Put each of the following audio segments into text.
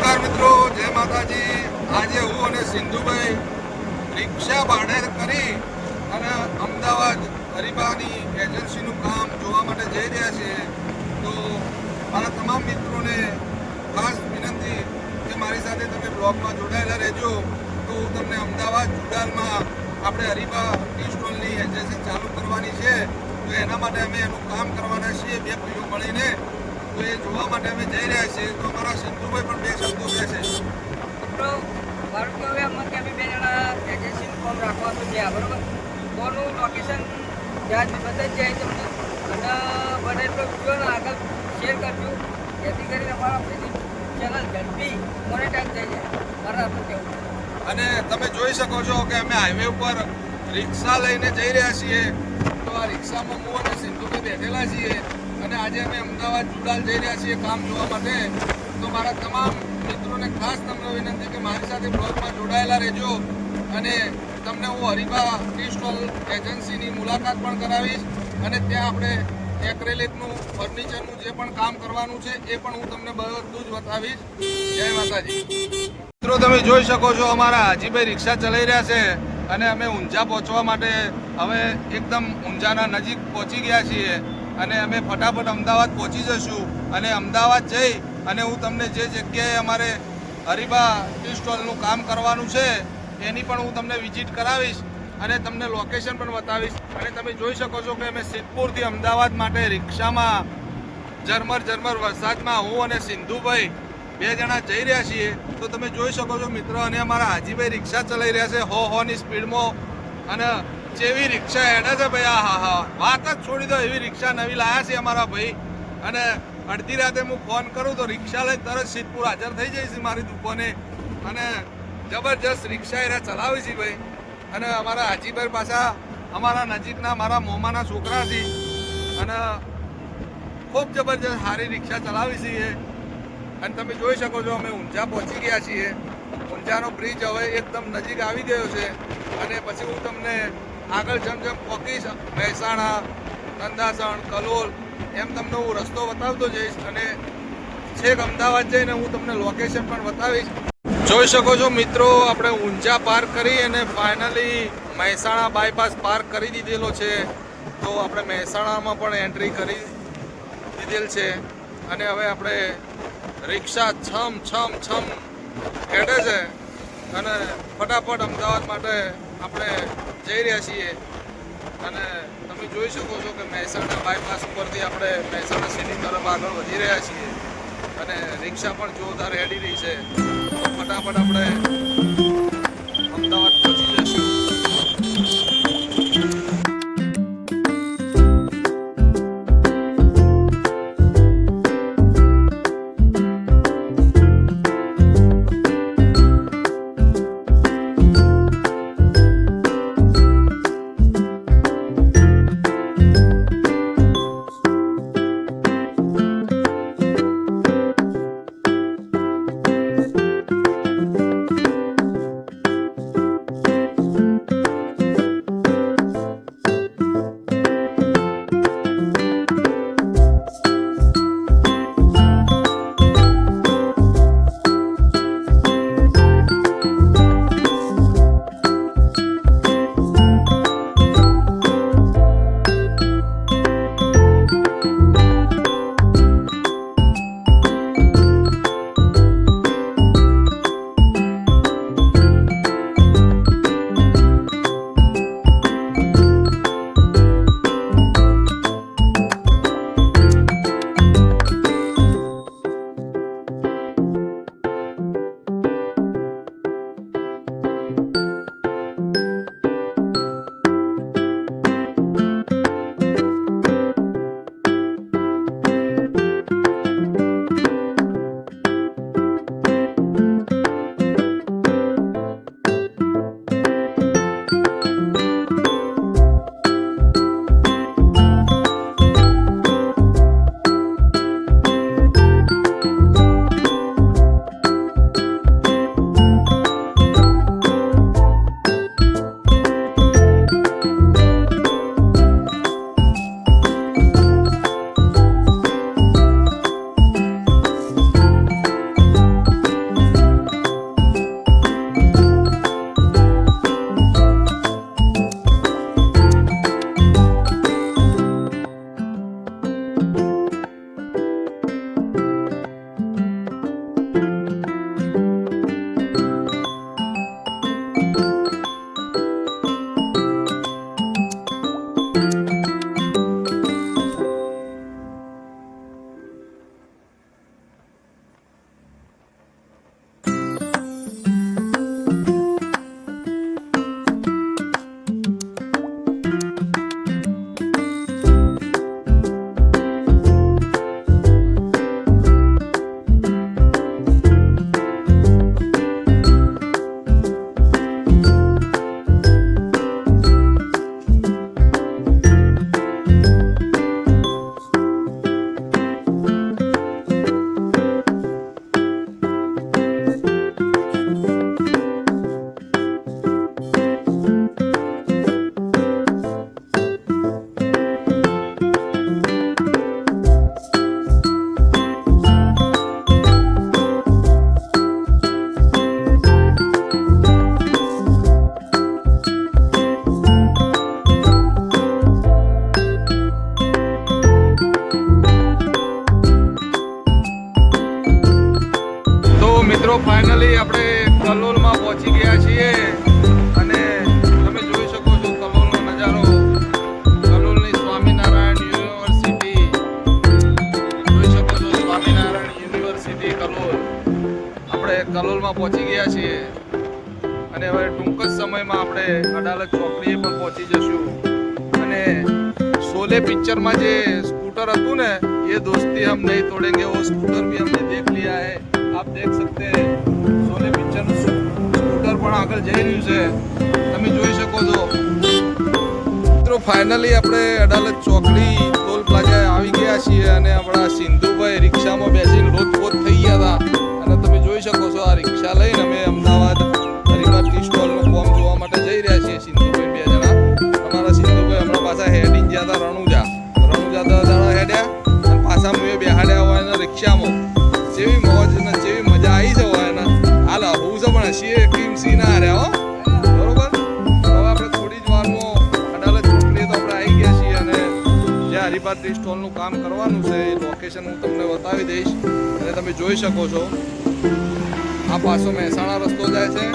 નમસ્કાર મિત્રો, જય માતાજી. આજે હું અને સિંધુભાઈ રિક્ષા ભાડે કરી અને અમદાવાદ હરિભાની એજન્સીનું કામ જોવા માટે જઈ રહ્યા છીએ. તો મારા તમામ મિત્રોને ખાસ વિનંતી કે મારી સાથે તમે બ્લોગમાં જોડાયેલા રહેજો. તો હું તમને અમદાવાદ જુડાલમાં આપણે હરિભા ટી સ્ટોલની એજન્સી ચાલુ કરવાની છે. તો એના માટે અમે એનું કામ કરવાના છીએ, બે ભાઈઓ મળીને. તો એ જોવા માટે અમે જઈ રહ્યા છીએ. તો અમારા સિંધુભાઈ પણ બે શબ્દો કહે છે. મિત્રો મારું કહેવું એમ કે અમે બે જણા એજન્સીનું ફોર્મ રાખવાનું છે, બરાબર. ફોનનું લોકેશન જ્યાં બતાવી જાય તમને, અને બને એટલો વિડીયોને આગળ શેર કરજો, જેથી કરીને અમારા પેલી ચેનલ ઝડપી મોનેટાઈઝ થઈ જાય. મારે આપણું કહેવું. અને તમે જોઈ શકો છો કે અમે હાઈવે ઉપર રિક્ષા લઈને જઈ રહ્યા છીએ. તો આ રિક્ષામાં હું અને સિંધુભાઈ બેઠેલા છીએ અને આજે અમે અમદાવાદ જુડાલ જઈ રહ્યા છીએ કામ જોવા માટે. તો મારા તમામ મિત્રોને ખાસ તમને વિનંતી કે મારી સાથે બ્લોગમાં જોડાયેલા રહેજો. અને તમને હું હરિભા ટી સ્ટોલ એજન્સીની મુલાકાત પણ કરાવીશ અને ત્યાં આપણે એક્રેલિકનું ફર્નિચરનું જે પણ કામ કરવાનું છે એ પણ હું તમને બધું જ બતાવીશ. જય માતાજી. મિત્રો તમે જોઈ શકો છો અમારા હાજીભાઈ રિક્ષા ચલાવી રહ્યા છે અને અમે ઊંઝા પહોંચવા માટે હવે એકદમ ઊંઝાના નજીક પહોંચી ગયા છીએ અને અમે ફટાફટ અમદાવાદ પહોંચી જશું. અને અમદાવાદ જઈ અને હું તમને જે જગ્યાએ અમારે હરિભા ટી સ્ટોલનું કામ કરવાનું છે એની પણ હું તમને વિઝિટ કરાવીશ અને તમને લોકેશન પણ બતાવીશ. અને તમે જોઈ શકો છો કે અમે સિદ્ધપુરથી અમદાવાદ માટે રિક્ષામાં ઝરમર વરસાદમાં હું અને સિંધુભાઈ બે જણા જઈ રહ્યા છીએ. તો તમે જોઈ શકો છો મિત્રો, અને અમારા હાજીભાઈ રિક્ષા ચલાવી રહ્યા છે હોની સ્પીડમાં. અને જેવી રિક્ષા હેડે છે ભાઈ, હા વાત જ છોડી દો, એવી રિક્ષા નવી લાયા છે અમારા ભાઈ. અને અડધી રાતે હું ફોન કરું તો રિક્ષા લઈ તરત સિદ્ધપુર હાજર થઈ જઈશ મારી દુકાને. અને જબરજસ્ત રિક્ષા એને ચલાવી છે ભાઈ. અને અમારા હાજીભાઈ પાછા અમારા નજીકના મારા મોમાના છોકરા છે અને ખૂબ જબરજસ્ત સારી રિક્ષા ચલાવી છે. અને તમે જોઈ શકો છો અમે ઊંઝા પહોંચી ગયા છીએ. ઊંઝાનો બ્રિજ હવે એકદમ નજીક આવી ગયો છે. અને પછી હું તમને આગળ જેમ પહોંચીશ મહેસાણા, નંદાસણ, કલોલ એમ તમને હું રસ્તો બતાવતો જઈશ અને છેક અમદાવાદ જઈને હું તમને લોકેશન પણ બતાવીશ. જોઈ શકો છો મિત્રો, આપણે ઊંઝા પાર્ક કરી અને ફાઇનલી મહેસાણા બાયપાસ પાર્ક કરી દીધેલો છે. તો આપણે મહેસાણામાં પણ એન્ટ્રી કરી દીધેલ છે. અને હવે આપણે રિક્ષા છમ હેડે છે અને ફટાફટ અમદાવાદ માટે આપણે જઈ રહ્યા છીએ. અને તમે જોઈ શકો છો કે મહેસાણા બાયપાસ ઉપરથી આપણે મહેસાણા સિટી તરફ આગળ વધી રહ્યા છીએ અને રિક્ષા પણ જોરદાર હેડી રહી છે. તો ફટાફટ આપણે અમદાવાદ પહોંચી જઈશું. મિત્રો ફાઇનલી આપણે કલોલમાં પહોંચી ગયા છીએ અને તમે જોઈ શકો છો કલોલનો નજારો. કલોલની સ્વામિનારાયણ યુનિવર્સિટી જોઈ શકો છો. સ્વામિનારાયણ યુનિવર્સિટી કલોલ. આપણે કલોલમાં પહોંચી ગયા છીએ અને હવે ટૂંક જ સમયમાં આપણે અડાલજ ચોકડીએ પણ પહોંચી જશું. અને शोले पिक्चर में जो स्कूटर હતું ને ये दोस्ती हम नहीं तोड़ेंगे वो स्कूटर भी हमने देख लिया है. आप देख सकते हैं शोले पिक्चर स्कूटर પણ આગળ જઈ રહ્યું છે તમે જોઈ શકો છો. મિત્રો ફાઇનલી આપણે અડાલજ ચોકડી ટોલ પ્લાઝા આવી ગયા છીએ અને આપણા સિંધુભાઈ રિક્ષામાં બેસીને લોથપોથ થઈ ગયા હતા અને તમે જોઈ શકો છો આ રિક્ષા લઈને અમે અમદાવાદ હરિવાર ટી સ્ટોલનું ફોર્મ જોવા માટે જઈ રહ્યા છીએ. સિંધુભાઈ બે જણા. અમારા સિંધુભાઈ હમણાં પાછા હેડીને ગયા હતા રણુજા દાડા હેડ્યા અને પાછા મેં બેહાડ્યા હોય ને રિક્ષામાં. જેવી મોજ ને જેવી મજા આવી છે હોય ને હાલ હું છે પણ હસીએ કિમસી ના હાર્યા હો. બરોબર. હવે આપણે થોડી જ વારમાં અડાલજ ચોકડીએ તો આપણે આવી ગયા છીએ અને જે હરિપાર ટી સ્ટોલનું કામ કરવાનું છે એ લોકેશન હું તમને બતાવી દઈશ અને તમે જોઈ શકો છો. આ પાછો મહેસાણા રસ્તો જાય છે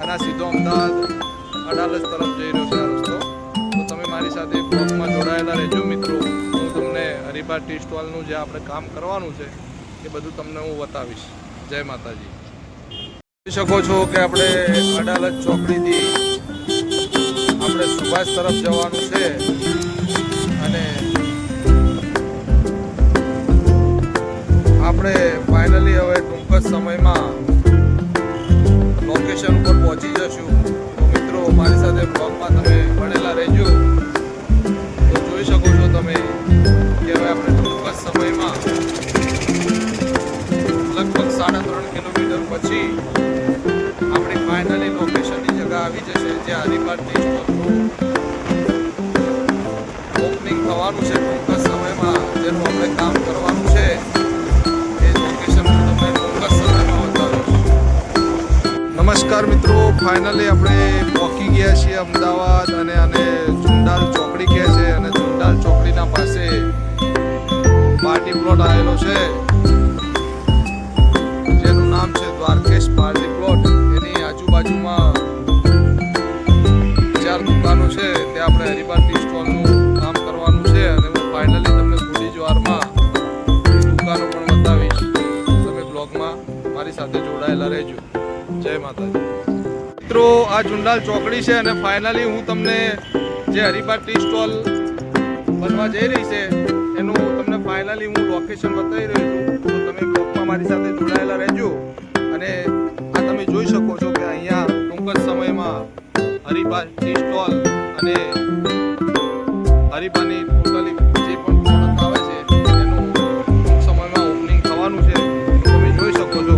અને આ સીધો અમદાવાદ અડાલજ તરફ જઈ રહ્યો છે આ રસ્તો. તો તમે મારી સાથે બ્લોગમાં જોડાયેલા રહેજો મિત્રો. હું તમને હરિપાર ટી સ્ટોલનું જે આપણે કામ કરવાનું છે એ બધું તમને હું બતાવીશ. જય માતાજી. જોઈ શકો છો કે આપણે અડાલજ ચોકડીથી આપણે સુભાષ તરફ જવાનું છે અને આપણે ફાઇનલી હવે ટૂંક જ સમયમાં લોકેશન ઉપર પહોંચી જશું. તો મિત્રો મારી સાથે બ્લોગમાં તમે ભણેલા રહેજો. તો જોઈ શકો છો તમે કે હવે આપણે ટૂંક જ સમયમાં લગભગ 3.5 કિલોમીટર પછી આપણી ફાઇનલી લોકેશનની જગ્યા આવી જશે જ્યાં હરિપાર ટી સ્ટોલનું ઓપનિંગ થવાનું છે ટૂંક જ સમયમાં. જેનું આપણે કામ કરવાનું છે એ લોકેશન હું તમને ટૂંક જ સમયમાં બતાવીશ. નમસ્કાર મિત્રો, ફાઇનલી આપણે પહોંચી ગયા છીએ અમદાવાદ અને ચુંડાલ ચોકડી કહે છે અને ચુંડાલ ચોકડીના પાસે પાર્ટી પ્લોટ આવેલો છે જેનું નામ છે દ્વારકેશ પાર્ટી પ્લોટ. એની આજુબાજુમાં 4 દુકાનો છે ત્યાં આપણે હરિપાર ટી સ્ટોલનું કામ કરવાનું છે અને હું ફાઇનલી તમને થોડી જ વારમાં દુકાનો પણ બતાવીશ. તમે બ્લોગમાં મારી સાથે જોડાયેલા રહેજો. જય માતાજી. મિત્રો આ ચુંડાલ ચોકડી છે અને ફાઇનલી હું તમને જે હરિપાર ટી સ્ટોલ બનવા જઈ રહી છે એનું તમને ફાઇનલી હું લોકેશન બતાવી રહ્યો છું. તો તમે બ્લોગમાં મારી સાથે જોડાયેલા રહેજો. અને આ તમે જોઈ શકો છો કે અહીંયા ટૂંક જ સમયમાં હરિપાર ટી સ્ટોલ અને હરિપારની ટોટલી જે પણ પ્રોડક્ટ આવે છે એનું ટૂંક સમયમાં ઓપનિંગ થવાનું છે. તમે જોઈ શકો છો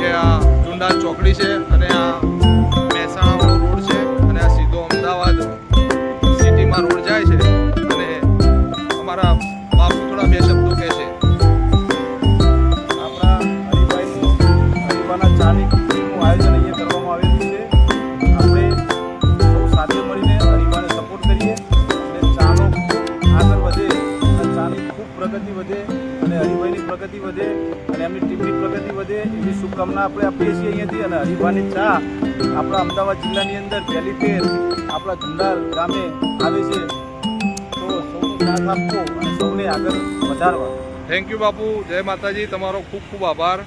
કે આ ચુંડાલ ચોકડી છે અને આ મહેસાણાવાળો રોડ છે અને આ સીધો અમદાવાદ સિટીમાં રોડ જાય છે. અને અમારા બાપુ થોડા 2 શબ્દો કહેશે. આપણા હરિભાઈના ચાની નું આયોજન અહીંયા કરવામાં આવેલું છે. આપણે સૌ સાથે મળીને હરિભાઈને સપોર્ટ કરીએ અને ચાનો ખૂબ આગળ વધે અને ચાની ખૂબ પ્રગતિ વધે અને હરિભાઈની પ્રગતિ વધે અને એમની ટીમની પ્રગતિ વધે એવી શુભકામના આપણે આપીએ છીએ અહીંયાથી. અને હરિભાઈની ચા આપણા અમદાવાદ જિલ્લાની અંદર પહેલી ફેર આપણા ચુંડાલ ગામે આવે છે. તો સૌનો સાથ આપવો અને સૌને આગળ વધારવા. થેન્ક યુ બાપુ. જય માતાજી. તમારો ખૂબ ખૂબ આભાર.